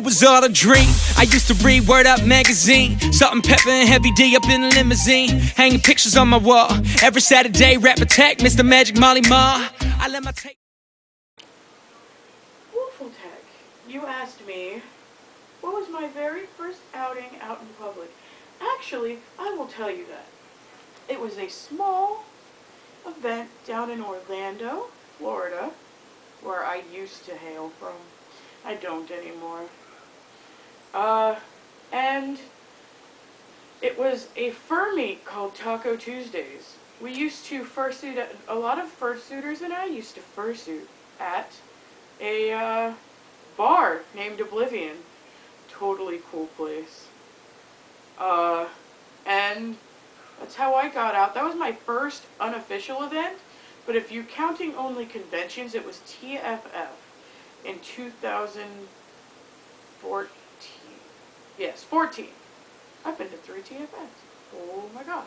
was all a dream. I used to read Word Up magazine, Salt and Pepper and Heavy D up in the limousine, hanging pictures on my wall. Every Saturday, rap attack, Mr. Magic Molly Ma. I let my tape. Wooful Tech, you asked me, what was my very first outing out in public? Actually, I will tell you that. It was a small event down in Orlando, Florida, where I used to hail from. I don't anymore. And it was a fur meet called Taco Tuesdays. We used to fursuit, a lot of fursuiters and I used to fursuit at a bar named Oblivion. Totally cool place. And that's how I got out. That was my first unofficial event, but if you're counting only conventions, it was TFF in 2014. Yes, 14. I've been to 3 TFFs. Oh my god.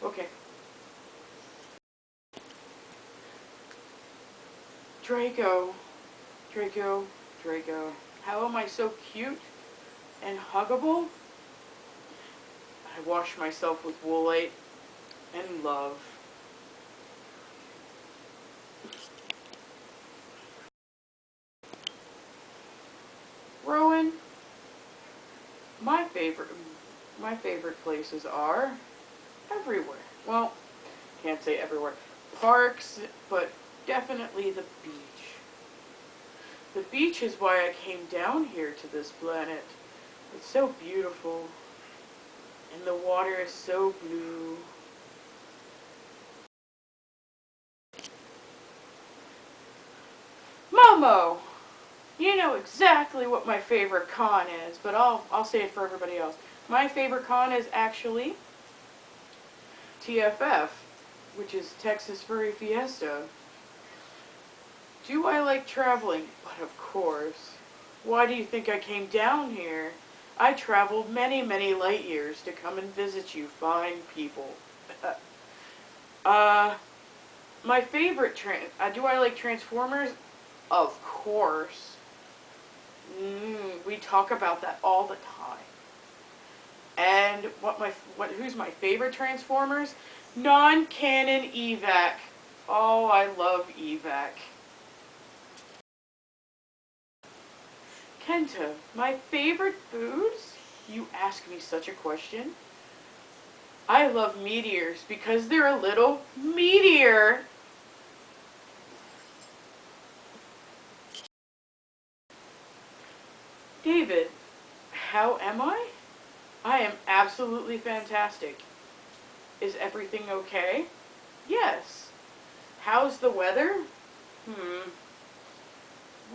Okay. Draco. How am I so cute and huggable? I wash myself with woolite and love. Rowan, my favorite places are everywhere. Well, can't say everywhere. Parks, but definitely the beach. The beach is why I came down here to this planet. It's so beautiful, and the water is so blue. Momo! You know exactly what my favorite con is, but I'll say it for everybody else. My favorite con is actually TFF, which is Texas Furry Fiesta. Do I like traveling? But of course. Why do you think I came down here? I traveled many, many light years to come and visit you fine people. My favorite do I like Transformers? Of course. We talk about that all the time. And who's my favorite Transformers? Non-canon Evac. Oh, I love Evac. Kenta, my favorite foods? You ask me such a question. I love meteors because they're a little meteor. David, how am I? I am absolutely fantastic. Is everything okay? Yes. How's the weather?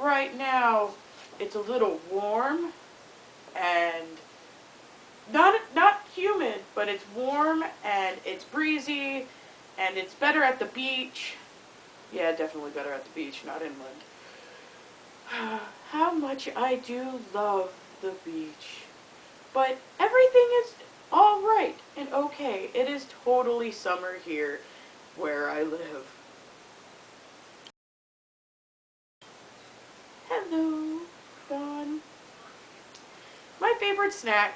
Right now, it's a little warm and not humid, but it's warm and it's breezy and it's better at the beach. Yeah, definitely better at the beach, not inland. How much I do love the beach. But everything is alright and okay. It is totally summer here where I live. Hello, Dawn. My favorite snack.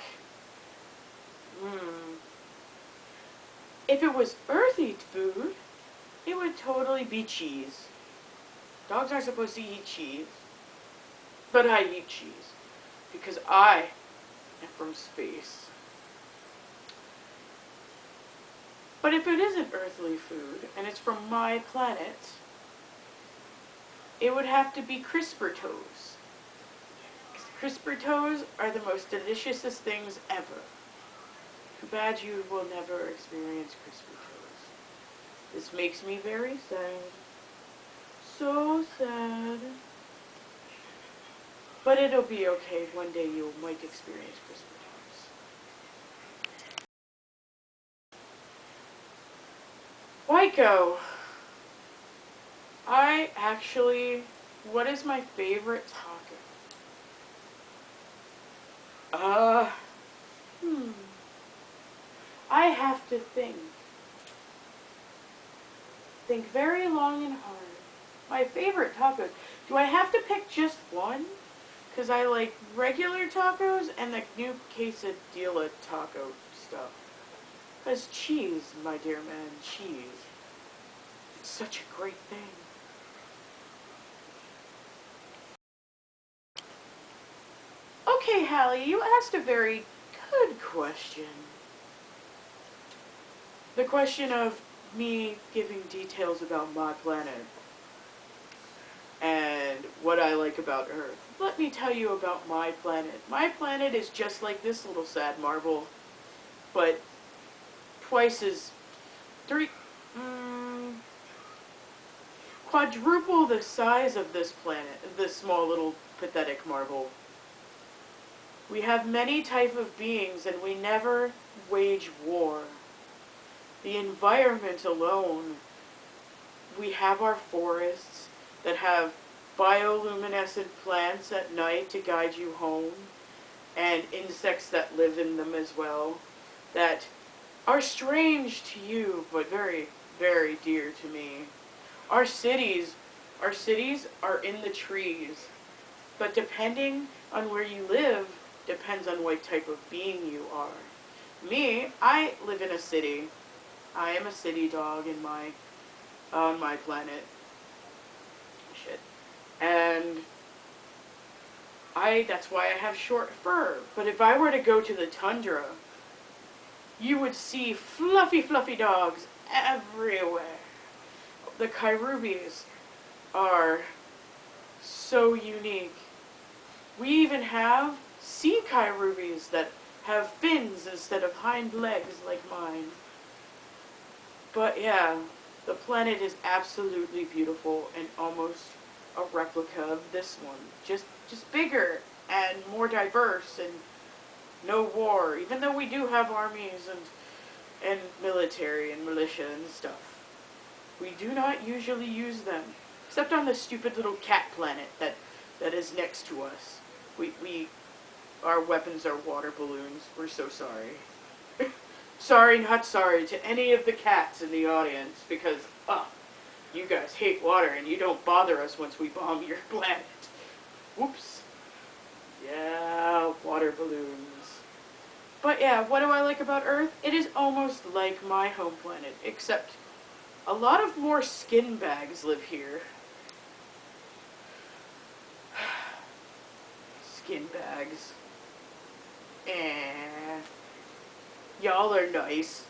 If it was earthy food, it would totally be cheese. Dogs aren't supposed to eat cheese. But I eat cheese. Because I am from space. But if it isn't earthly food, and it's from my planet, it would have to be CRISPR toes. CRISPR toes are the most deliciousest things ever. Too bad you will never experience CRISPR toes. This makes me very sad. So sad. But it'll be okay. One day you might experience CRISPR toes. Waiko. What is my favorite taco? I have to think. Think very long and hard. My favorite tacos. Do I have to pick just one? Because I like regular tacos and the new quesadilla taco stuff. Because cheese, my dear man, cheese. It's such a great thing. Okay, Hallie, you asked a very good question. The question of me giving details about my planet and what I like about Earth. Let me tell you about my planet. My planet is just like this little sad marble, but twice as quadruple the size of this planet, this small little pathetic marble. We have many type of beings and we never wage war. The environment alone, we have our forests that have bioluminescent plants at night to guide you home, and insects that live in them as well, that are strange to you, but very, very dear to me. Our cities are in the trees, but depending on where you live, depends on what type of being you are. Me, I live in a city. I am a city dog on my planet. Shit. And that's why I have short fur. But if I were to go to the tundra, you would see fluffy, fluffy dogs everywhere. The Kyrubis are so unique. We even have sea Kyrubis that have fins instead of hind legs like mine. But yeah, the planet is absolutely beautiful and almost a replica of this one. Just bigger and more diverse and no war, even though we do have armies and military and militia and stuff. We do not usually use them, except on the stupid little cat planet that is next to us. Our weapons are water balloons. We're so sorry. Sorry, not sorry to any of the cats in the audience, because, you guys hate water and you don't bother us once we bomb your planet. Whoops. Yeah, water balloons. But yeah, what do I like about Earth? It is almost like my home planet, except a lot of more skin bags live here. Skin bags. Y'all are nice,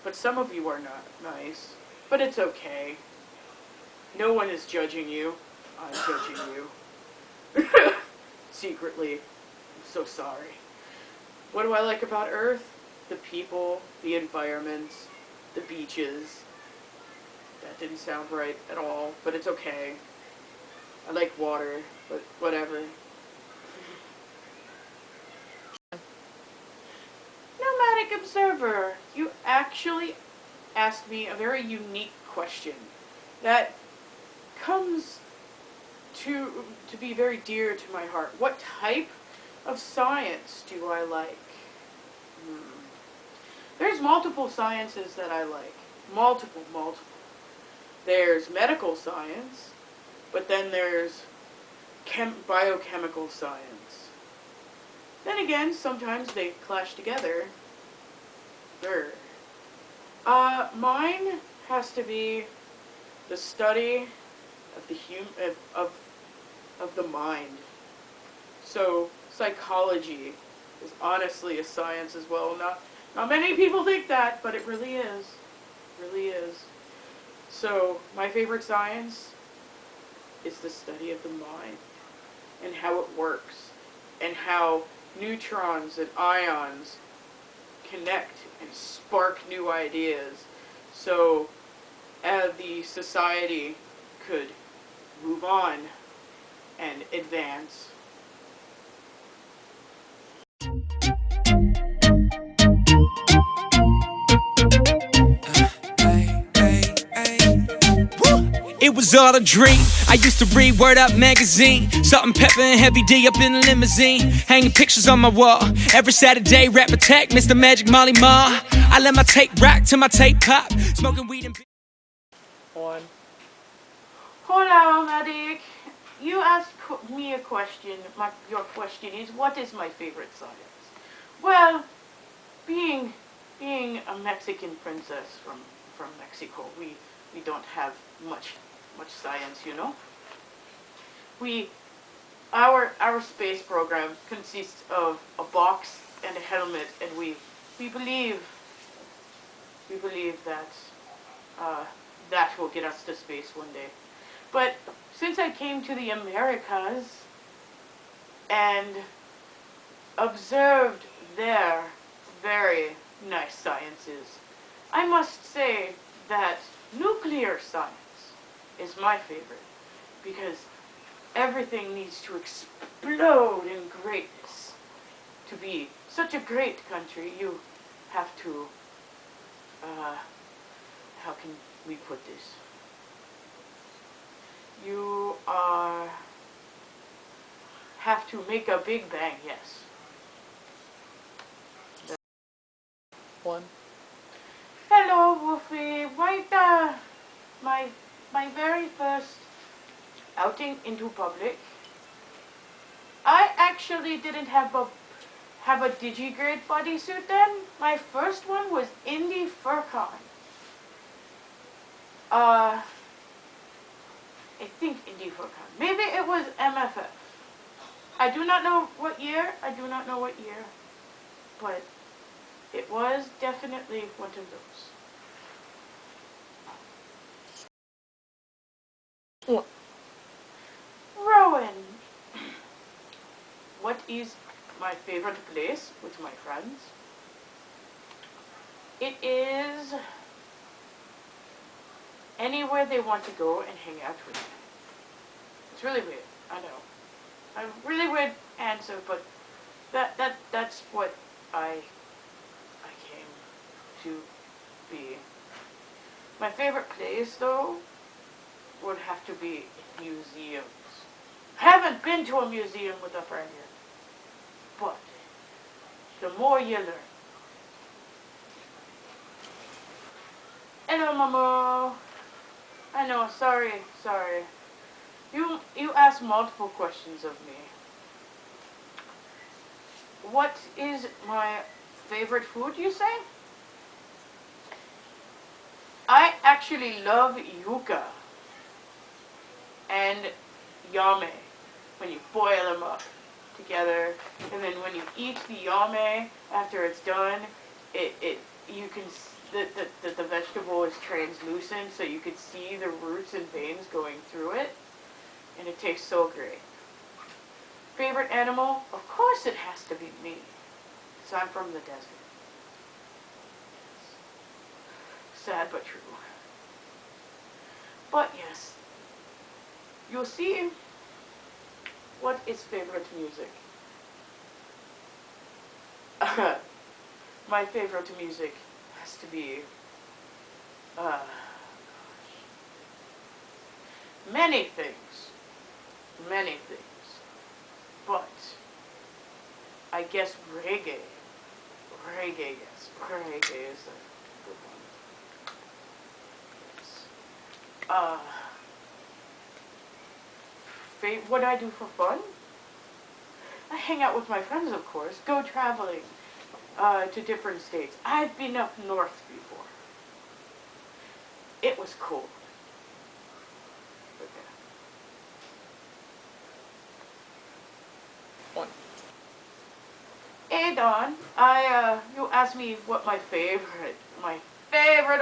but some of you are not nice. But it's okay. No one is judging you. I'm judging you. Secretly. I'm so sorry. What do I like about Earth? The people, the environment, the beaches. That didn't sound right at all, but it's okay. I like water, but whatever. Nomadic Observer, you actually asked me a very unique question that comes to be very dear to my heart. What type of science do I like? There's multiple sciences that I like. Multiple. There's medical science, but then there's biochemical science. Then again, sometimes they clash together. Mine has to be the study of the mind. So psychology is honestly a science as well. Not many people think that, but it really is. It really is. So my favorite science is the study of the mind and how it works and how neutrons and ions connect and spark new ideas, so the society could move on and advance. It was all a dream. I used to read Word Up magazine, Salt and Pepper and Heavy D up in the limousine, hanging pictures on my wall. Every Saturday, rap attack, Mr. Magic Molly Ma. I let my tape rock till my tape pop, smoking weed and... Hola, Medic. you asked me a question. Your question is, what is my favorite science? Well, being a Mexican princess from Mexico, we don't have much science, you know. We our space program consists of a box and a helmet, and we believe that that will get us to space one day. But since I came to the Americas and observed their very nice sciences, I must say that nuclear science is my favorite, because everything needs to explode in greatness. To be such a great country, you have to, how can we put this? You have to make a big bang, yes. One. Hello, Wolfie. Right, my very first outing into public, I actually didn't have a digigrade bodysuit then. My first one was Indie FurCon. I think Indie FurCon. Maybe it was MFF. I do not know what year. But it was definitely one of those. One. Rowan, what is my favorite place with my friends? It is anywhere they want to go and hang out with me. It's really weird, I know. A really weird answer, but that's what I came to be. My favorite place, though, would have to be museums. Haven't been to a museum with a friend yet, but the more you learn. Hello, Momo. I know, sorry. You asked multiple questions of me. What is my favorite food, you say? I actually love yuca and yame, when you boil them up together, and then when you eat the yame after it's done, you can the vegetable is translucent, so you can see the roots and veins going through it, and it tastes so great. Favorite animal? Of course it has to be me, because I'm from the desert. Sad but true. But yes, you'll see what is favorite music. My favorite music has to be many things, but I guess reggae. Yes, reggae is a good one. Yes. What I do for fun? I hang out with my friends, of course. Go traveling to different states. I've been up north before. It was cool. Okay. One. Hey Don, you asked me what my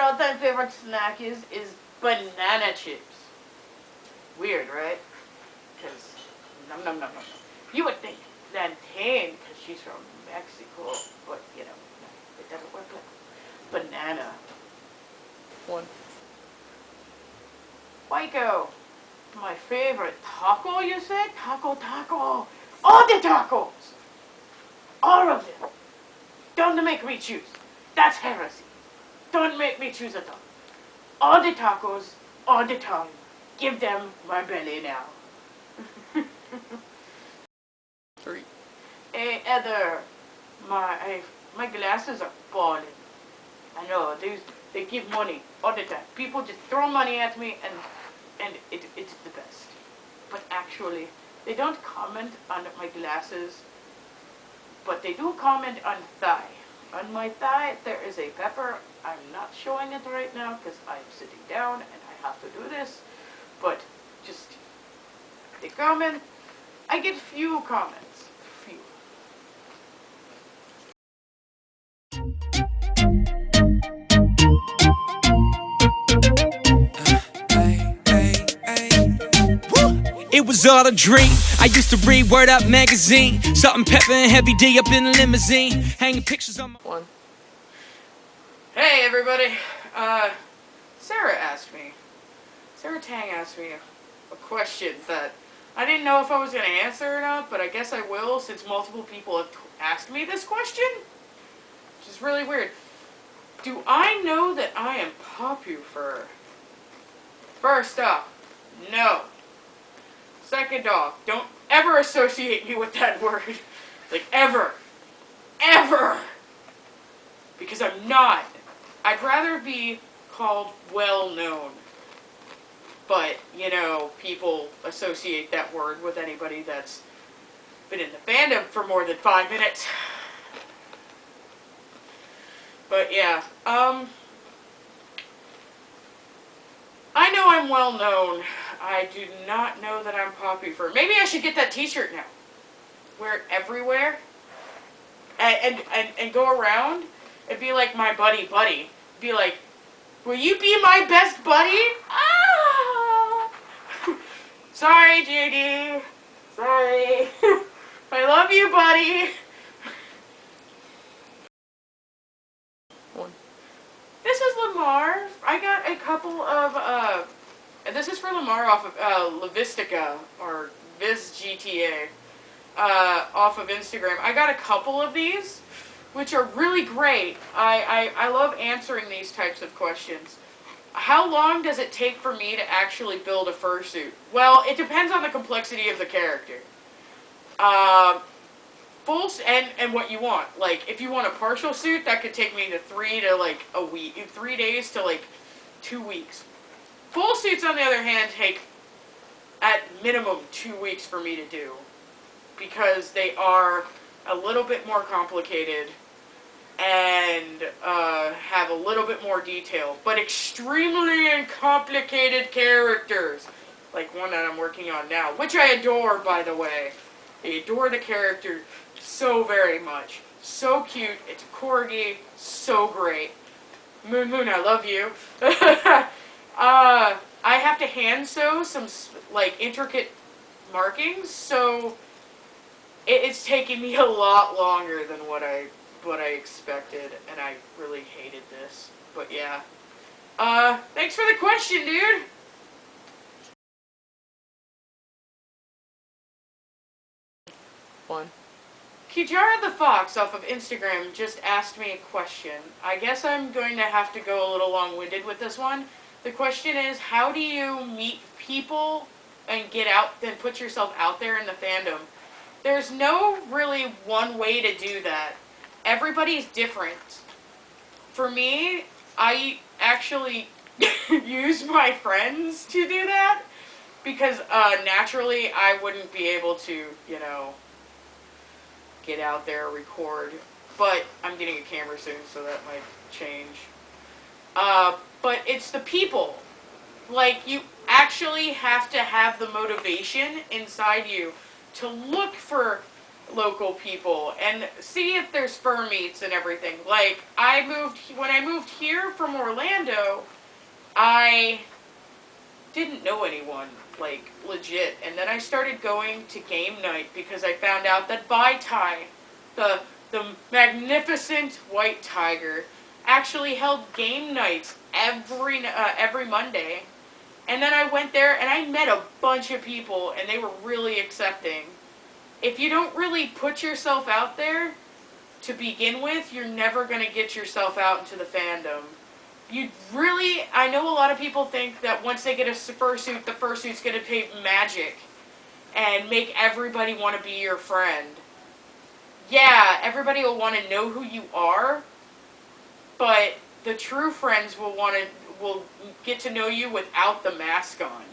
all-time favorite snack is banana chips. Weird, right? Because, nom. You would think plantain, because she's from Mexico, but, you know, it doesn't work like banana. One. Waiko, my favorite taco, you said? Taco. All the tacos! All of them. Don't make me choose. That's heresy. Don't make me choose at all. All the tacos, all the time. Give them my belly now. 3. Hey, Heather, my glasses are falling. I know, they give money all the time. People just throw money at me, and it's the best. but actually, they don't comment on my glasses, but they do comment on thigh. On my thigh, there is a pepper. I'm not showing it right now because I'm sitting down and I have to do this, but just they comment. I get few comments. Few. It was all a dream. I used to read Word Up magazine, Salt Pepper and Heavy D up in the limousine, hanging pictures on my... One. Hey everybody, Sarah Tang asked me a question that I didn't know if I was going to answer or not, but I guess I will since multiple people have asked me this question, which is really weird. Do I know that I am popular? First off, no. Second off, don't ever associate me with that word. Like, ever. Ever. Because I'm not. I'd rather be called well-known. But, you know, people associate that word with anybody that's been in the fandom for more than 5 minutes. But, yeah. I know I'm well-known. I do not know that I'm popular. Maybe I should get that t-shirt now. Wear it everywhere. And go around and be like my buddy. Be like, will you be my best buddy? Ah! Sorry, JD. Sorry. I love you, buddy. One. This is Lamar. I got a couple of, this is for Lamar off of Lavistica, or VizGTA, off of Instagram. I got a couple of these, which are really great. I love answering these types of questions. How long does it take for me to actually build a fursuit? Well, it depends on the complexity of the character. And what you want. Like, if you want a partial suit, that could take me to 3 days to like 2 weeks. Full suits, on the other hand, take at minimum 2 weeks for me to do, because they are a little bit more complicated and have a little bit more detail, but extremely complicated characters, like one that I'm working on now, which I adore, by the way. I adore the character so very much. So cute. It's a corgi. So great. Moon, I love you. I have to hand sew some like intricate markings, so it's taking me a lot longer than what I expected, and I really hated this. But yeah. Thanks for the question, dude. One. Kijara the Fox off of Instagram just asked me a question. I guess I'm going to have to go a little long-winded with this one. The question is, how do you meet people and get out and put yourself out there in the fandom? There's no really one way to do that. Everybody's different. For me, I actually use my friends to do that, because naturally I wouldn't be able to, you know, get out there, record. But I'm getting a camera soon, so that might change. But it's the people. Like, you actually have to have the motivation inside you to look for local people and see if there's fur meets and everything. Like, when I moved here from Orlando, I didn't know anyone, like, legit. And then I started going to game night because I found out that Bai Tai, the magnificent white tiger, actually held game nights every Monday. And then I went there and I met a bunch of people, and they were really accepting. If you don't really put yourself out there to begin with, you're never going to get yourself out into the fandom. I know a lot of people think that once they get a fursuit, the fursuit's going to be magic and make everybody want to be your friend. Yeah, everybody will want to know who you are, but the true friends will get to know you without the mask on,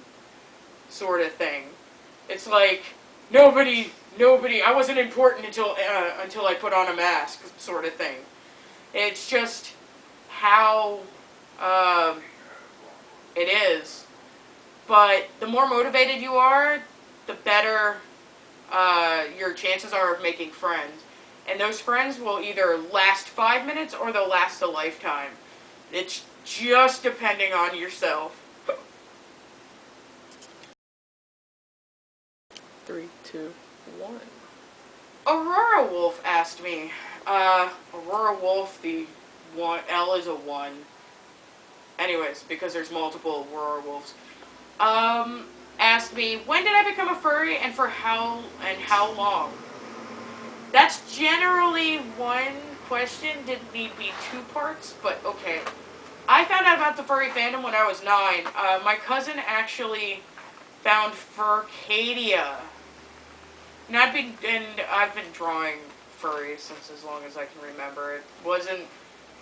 sort of thing. It's like nobody, I wasn't important until I put on a mask, sort of thing. It's just how it is. But the more motivated you are, the better your chances are of making friends. And those friends will either last 5 minutes or they'll last a lifetime. It's just depending on yourself. 3, 2, 1. Aurora Wolf asked me. Aurora Wolf, the one, L is a 1. Anyways, because there's multiple Aurora Wolves. Asked me, when did I become a furry and for how long? That's generally one question, didn't need to be 2 parts, but okay. I found out about the furry fandom when I was 9. My cousin actually found Furcadia. And I've been drawing furries since as long as I can remember. It wasn't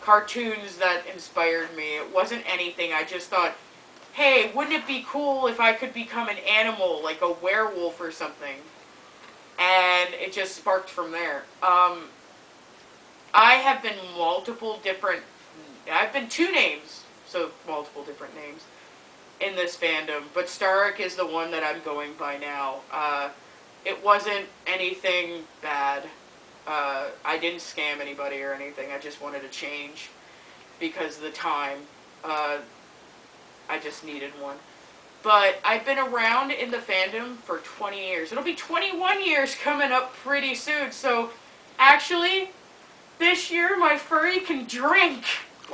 cartoons that inspired me. It wasn't anything. I just thought, hey, wouldn't it be cool if I could become an animal, like a werewolf or something? And it just sparked from there. I have been I've been 2 names, so multiple different names, in this fandom. But Starrik is the one that I'm going by now. It wasn't anything bad. I didn't scam anybody or anything. I just wanted to change because of the time. I just needed one. But I've been around in the fandom for 20 years. It'll be 21 years coming up pretty soon. So actually, this year my furry can drink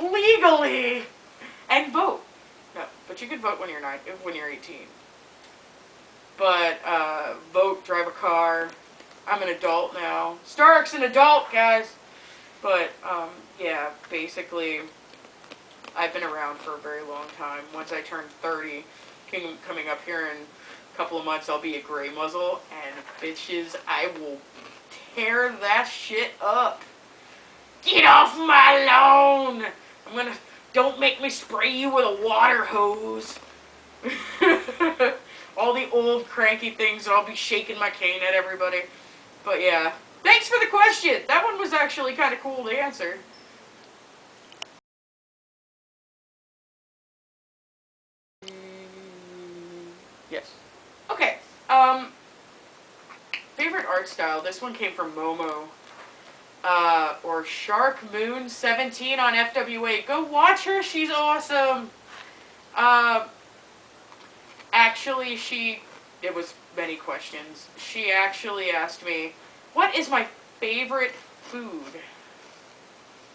legally and vote. No, but you can vote when you're 18. But vote, drive a car. I'm an adult now. Starrik's an adult, guys. But yeah, basically, I've been around for a very long time. Once I turn 30, coming up here in a couple of months, I'll be a gray muzzle, and bitches, I will tear that shit up. Get off my lawn! Don't make me spray you with a water hose. All the old cranky things, and I'll be shaking my cane at everybody. But yeah, thanks for the question. That one was actually kind of cool to answer. Yes. Okay, favorite art style. This one came from Momo. Or Shark Moon 17 on FWA. Go watch her, she's awesome. Actually, it was many questions. She actually asked me, what is my favorite food?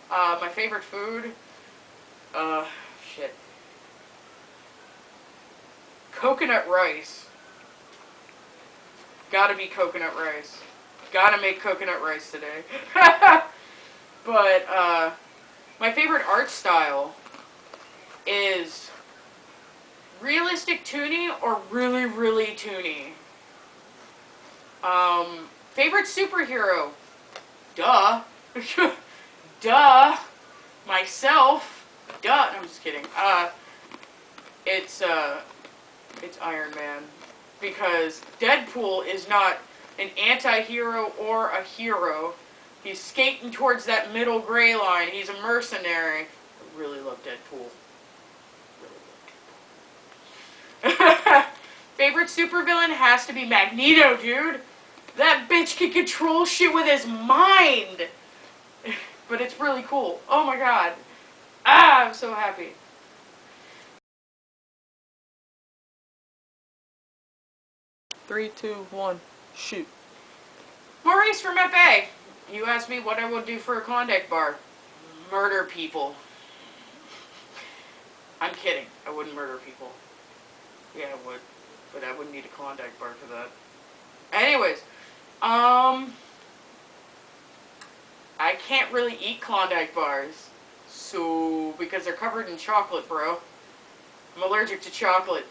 My favorite food? Shit. Coconut rice. Gotta be coconut rice. Gotta make coconut rice today. But, my favorite art style is realistic toony or really, really toony. Favorite superhero? Duh. Duh. Myself. Duh. No, I'm just kidding. It's Iron Man. Because Deadpool is not an anti-hero or a hero. He's skating towards that middle gray line. He's a mercenary. I really love Deadpool. Favorite supervillain has to be Magneto, dude. That bitch can control shit with his mind. But it's really cool. Oh my god. Ah, I'm so happy. Three, two, one, shoot. Maurice from FA. You asked me what I would do for a Klondike bar. Murder people. I'm kidding. I wouldn't murder people. Yeah, I would. But I wouldn't need a Klondike bar for that. Anyways. I can't really eat Klondike bars. So, because they're covered in chocolate, bro. I'm allergic to chocolate.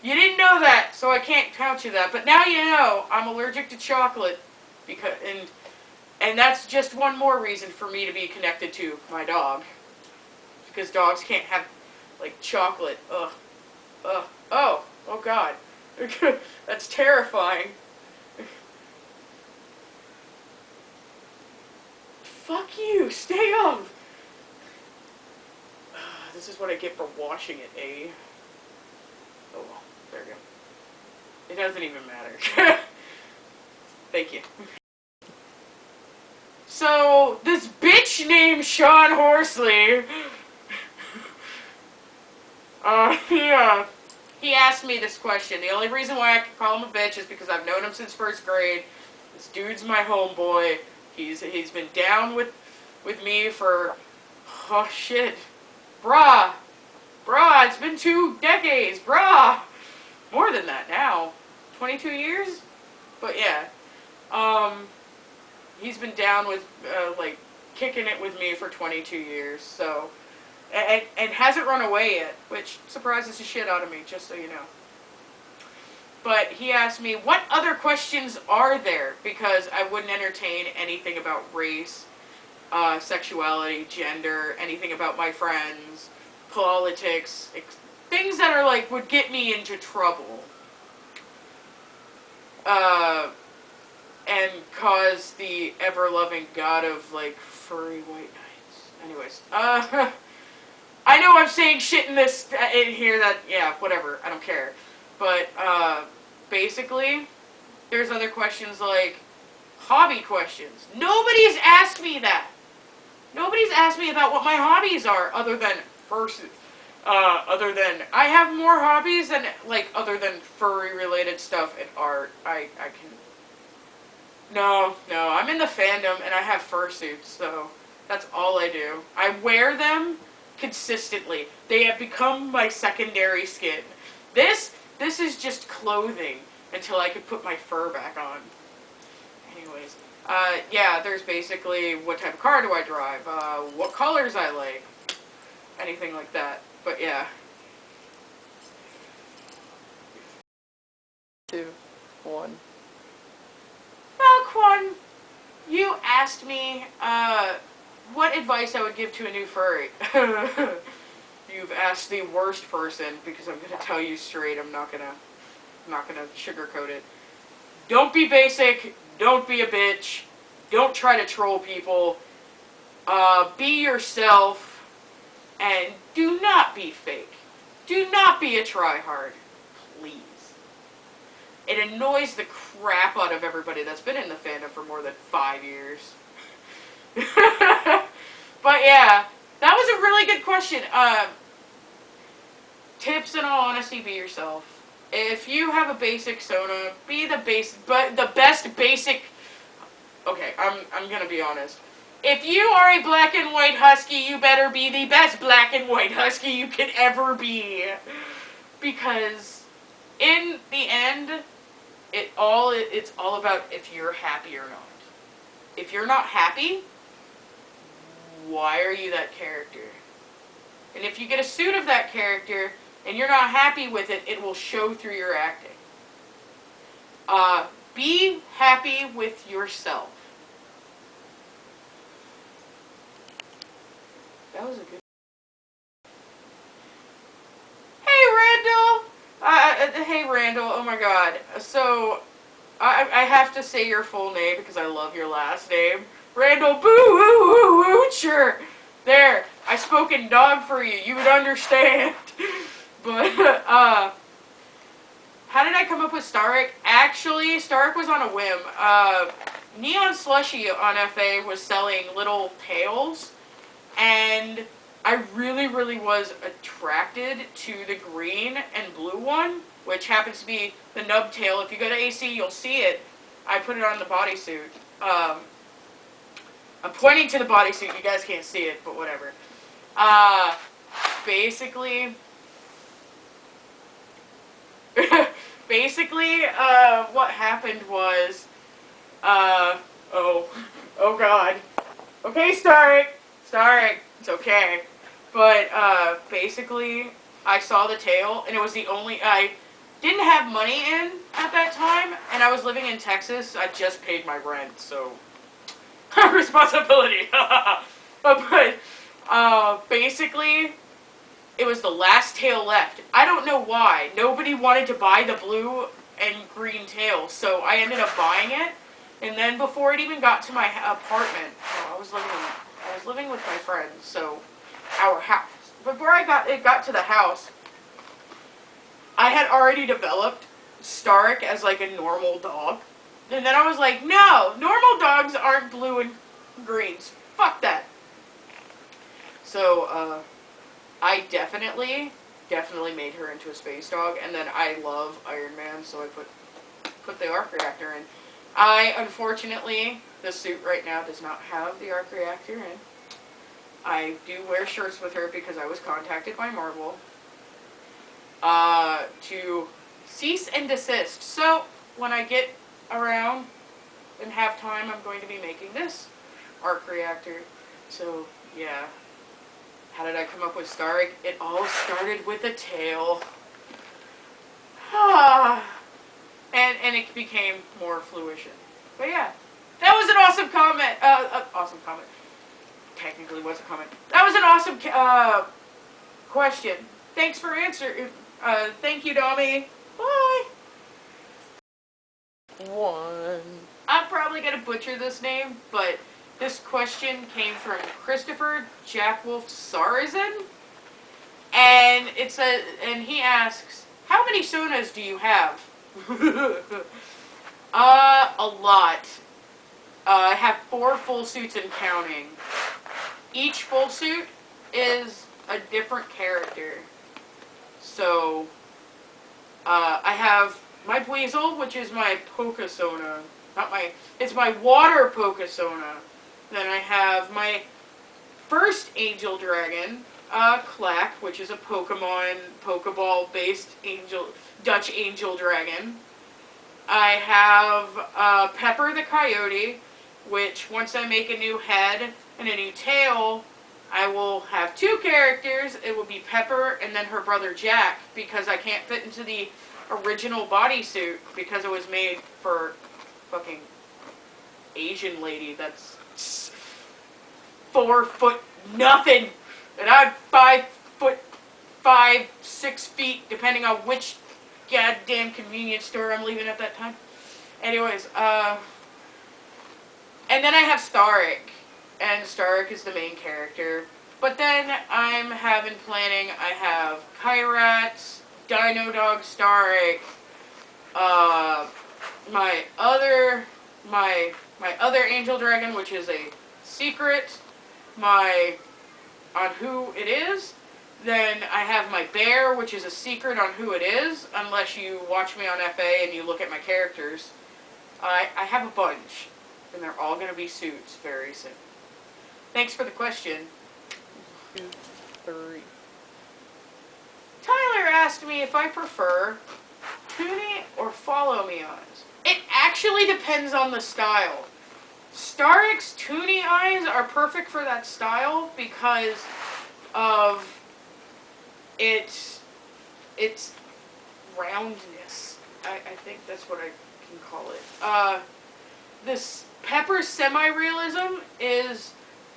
You didn't know that, so I can't count you that. But now you know I'm allergic to chocolate. And that's just one more reason for me to be connected to my dog. Because dogs can't have, like, chocolate. Ugh. Oh god. That's terrifying. Fuck you, stay up! This is what I get for watching it, eh? Oh well, there we go. It doesn't even matter. Thank you. So, this bitch named Sean Horsley, he asked me this question. The only reason why I can call him a bitch is because I've known him since first grade. This dude's my homeboy. He's been down with me for, oh shit, bruh, it's been 2 decades, bruh, more than that now, 22 years, but yeah, he's been down with, like, kicking it with me for 22 years, so, and hasn't run away yet, which surprises the shit out of me, just so you know. But he asked me, what other questions are there? Because I wouldn't entertain anything about race, sexuality, gender, anything about my friends, politics, things that are like, would get me into trouble. And cause the ever-loving god of, like, furry white knights. Anyways, I know I'm saying shit in here that, yeah, whatever, I don't care. But, basically, there's other questions like hobby questions. Nobody's asked me that. Nobody's asked me about what my hobbies are other than fursuits. Other than, I have more hobbies than, like, other than furry-related stuff and art. I can... No, I'm in the fandom and I have fursuits, so that's all I do. I wear them consistently. They have become my secondary skin. This is just clothing until I could put my fur back on. Anyways, yeah, there's basically what type of car do I drive, what colors I like, anything like that. But yeah. 2, 1. Well, Quan, you asked me what advice I would give to a new furry. You've asked the worst person, because I'm gonna tell you straight. I'm not gonna sugarcoat it. Don't be basic. Don't be a bitch. Don't try to troll people. Be yourself, and do not be fake. Do not be a tryhard, please. It annoys the crap out of everybody that's been in the fandom for more than 5 years. But yeah, that was a really good question. Tips, in all honesty, be yourself. If you have a basic Sona, be the best basic. Okay, I'm gonna be honest. If you are a black and white husky, you better be the best black and white husky you can ever be. Because in the end, it's all about if you're happy or not. If you're not happy, why are you that character? And if you get a suit of that character and you're not happy with it, it will show through your acting. Be happy with yourself. That was a good... Hey, Randall, oh my god. So, I have to say your full name because I love your last name. Randall, boo, woo, woo, woo, sure. There, I spoke in dog for you, you would understand. But, how did I come up with Starrik? Actually, Starrik was on a whim. Neon Slushy on FA was selling little tails, and I really was attracted to the green and blue one, which happens to be the nub tail. If you go to AC, you'll see it. I put it on the bodysuit. I'm pointing to the bodysuit. You guys can't see it, but whatever. Basically, what happened was, oh god. Okay, Starrik, it's okay. But, basically, I saw the tail, and it was the only, I didn't have money in at that time, and I was living in Texas. I just paid my rent, so, responsibility. But, basically, it was the last tail left. I don't know why. Nobody wanted to buy the blue and green tail, so I ended up buying it. And then before it even got to my apartment, I was living with my friends, so our house. Before it got to the house, I had already developed Starrik as like a normal dog. And then I was like, no, normal dogs aren't blue and greens. Fuck that. So, I definitely made her into a space dog. And then I love Iron Man, so I put the arc reactor in. Unfortunately, the suit right now does not have the arc reactor in. I do wear shirts with her because I was contacted by Marvel to cease and desist. So, when I get around and have time, I'm going to be making this arc reactor. So, yeah. How did I come up with Starrik? It all started with a tail. And it became more fruition. But yeah, that was an awesome comment. Awesome comment. Technically was a comment. That was an awesome question. Thanks for answering. Thank you, Dami. Bye. 1. I'm probably gonna butcher this name, but this question came from Christopher Jackwolf Sarazin, and and he asks, "How many sonas do you have?" A lot. I have 4 full suits and counting. Each full suit is a different character. So, I have my Dweezil, which is my Pokesona. It's my water Pokesona. Then I have my first Angel Dragon, Clack, which is a Pokeball-based Dutch Angel Dragon. I have Pepper the Coyote, which once I make a new head and a new tail, I will have 2 characters. It will be Pepper and then her brother Jack, because I can't fit into the original bodysuit because it was made for fucking Asian lady that's 4 foot nothing, and I'm 5 foot 5, 6 feet, depending on which goddamn convenience store I'm leaving at that time. Anyways, and then I have Starrik, and Starrik is the main character. But then I have Kyrats, Dino Dog Starrik, my other Angel Dragon, which is a secret, on who it is. Then I have my bear, which is a secret on who it is, unless you watch me on FA and you look at my characters. I have a bunch, and they're all going to be suits very soon. Thanks for the question. 2, 3. Tyler asked me if I prefer Toonie or Follow Me eyes. It actually depends on the style. Starrik's Toonie eyes are perfect for that style because of its roundness. I think that's what I can call it. This Pepper's semi-realism is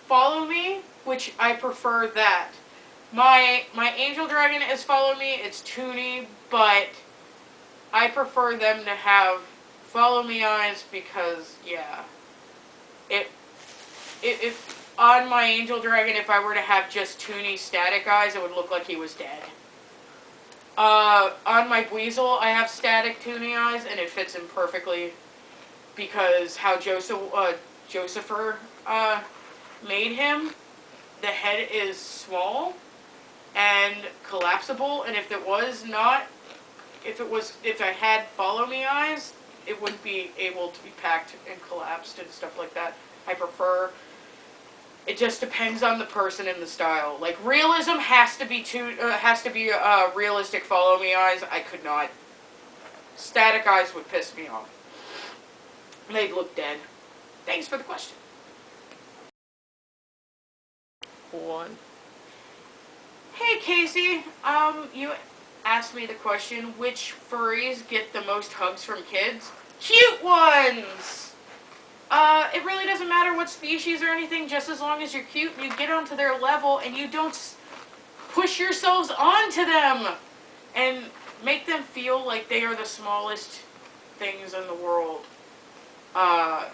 Follow Me, which I prefer that. My Angel Dragon is Follow Me, it's Toonie, but I prefer them to have Follow Me eyes because, yeah. If on my Angel Dragon, if I were to have just Toonie static eyes, it would look like he was dead. On my Dweezil, I have static Toonie eyes, and it fits him perfectly because how Josepher made him. The head is small and collapsible, and if I had Follow Me eyes, it wouldn't be able to be packed and collapsed and stuff like that. I prefer. It just depends on the person and the style. Like realism has to be realistic Follow Me eyes. I could not. Static eyes would piss me off. They'd look dead. Thanks for the question. 1. Hey Casey, you asked me the question, which furries get the most hugs from kids? Cute ones! It really doesn't matter what species or anything, just as long as you're cute, you get onto their level and you don't push yourselves onto them and make them feel like they are the smallest things in the world.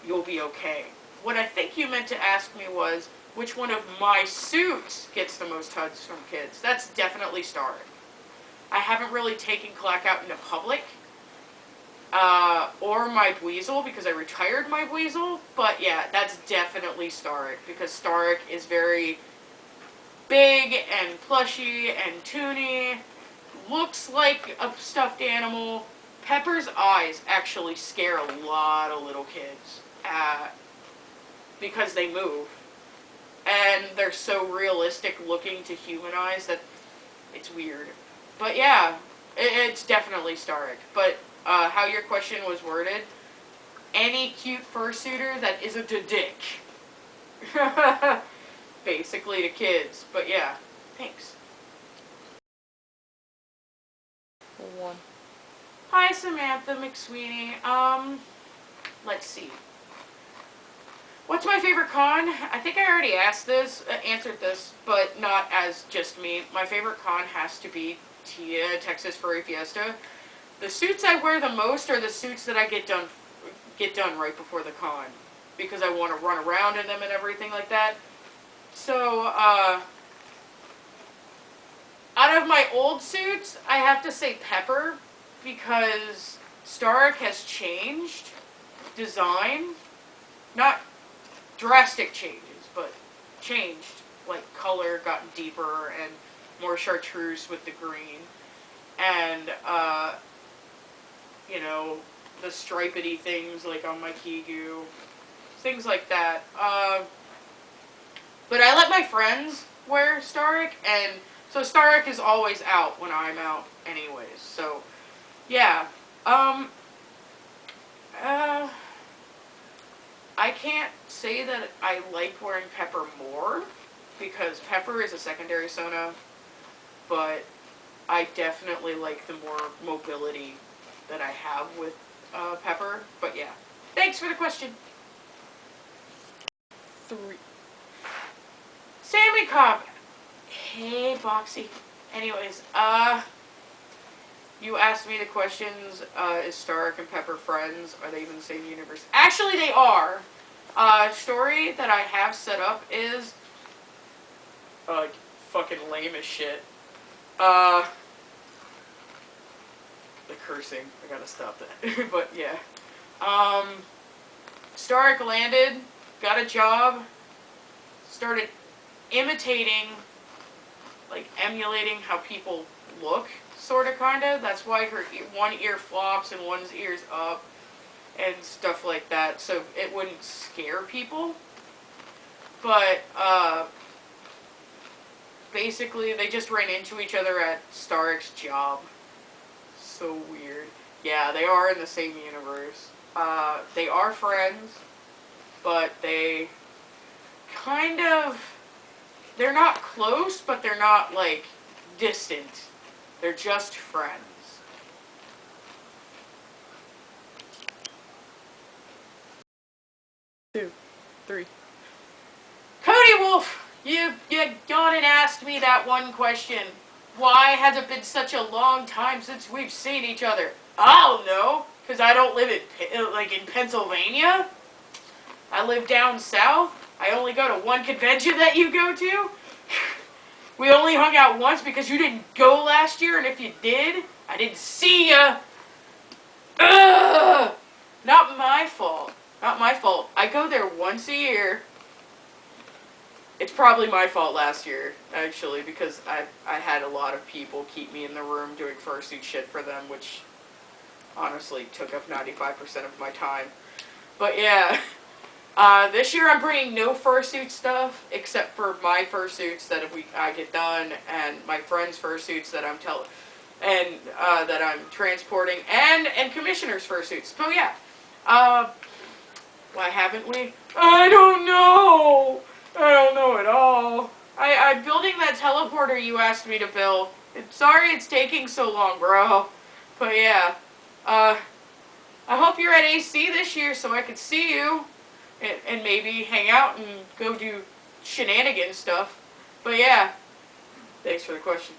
You'll be okay. What I think you meant to ask me was, which one of my suits gets the most hugs from kids? That's definitely Starrik. I haven't really taken Clack out into public, or my Weasel, because I retired my Weasel, but yeah, that's definitely Starrik, because Starrik is very big and plushy and toony, looks like a stuffed animal. Pepper's eyes actually scare a lot of little kids, because they move, and they're so realistic looking to human eyes that it's weird. But yeah, it's definitely Starrik. But how your question was worded, any cute fursuiter that isn't a dick. Basically to kids. But yeah, thanks. 1. Hi, Samantha McSweeney. Let's see. What's my favorite con? I think I already answered this, but not as just me. My favorite con has to be Texas Furry Fiesta. The suits I wear the most are the suits that I get done right before the con, because I want to run around in them and everything like that. So, out of my old suits, I have to say Pepper, because Starrik has changed design. Not drastic changes, but changed. Like, color gotten deeper and more chartreuse with the green. And, you know, the stripedy things like on my Kigu. Things like that. But I let my friends wear Starrik, and so Starrik is always out when I'm out anyways. So, yeah. I can't say that I like wearing Pepper more, because Pepper is a secondary Sona, but I definitely like the more mobility that I have with Pepper. But yeah, thanks for the question. 3. Sammy Cobb. Hey, Boxy. Anyways, you asked me the questions, is Starrik and Pepper friends? Are they even the same universe? Actually, they are. Story that I have set up is, fucking lame as shit. The cursing. I gotta stop that. But, yeah. Starrik landed, got a job, started imitating, like, emulating how people look, sorta, kinda. That's why her one ear flops and one's ear's up and stuff like that, so it wouldn't scare people. But, basically, they just ran into each other at Starrik's job. So weird. Yeah, they are in the same universe. They are friends, but they kind of, they're not close, but they're not, like, distant. They're just friends. 2. 3. Cody Wolf, you gone and asked me that one question. Why has it been such a long time since we've seen each other? I don't know, because I don't live in Pennsylvania. I live down south. I only go to one convention that you go to. We only hung out once because you didn't go last year, and if you did, I didn't see ya. Ugh! Not my fault. Not my fault. I go there once a year. It's probably my fault last year, actually, because I had a lot of people keep me in the room doing fursuit shit for them, which honestly took up 95% of my time. But yeah, this year I'm bringing no fursuit stuff, except for my fursuits that I get done, and my friends' fursuits that that I'm transporting, and commissioners' fursuits. So yeah, why haven't we? I don't know. I don't know at all. I'm building that teleporter you asked me to build. Sorry it's taking so long, bro. But yeah, I hope you're at AC this year so I can see you. And maybe hang out and go do shenanigan stuff. But yeah, Thanks for the question.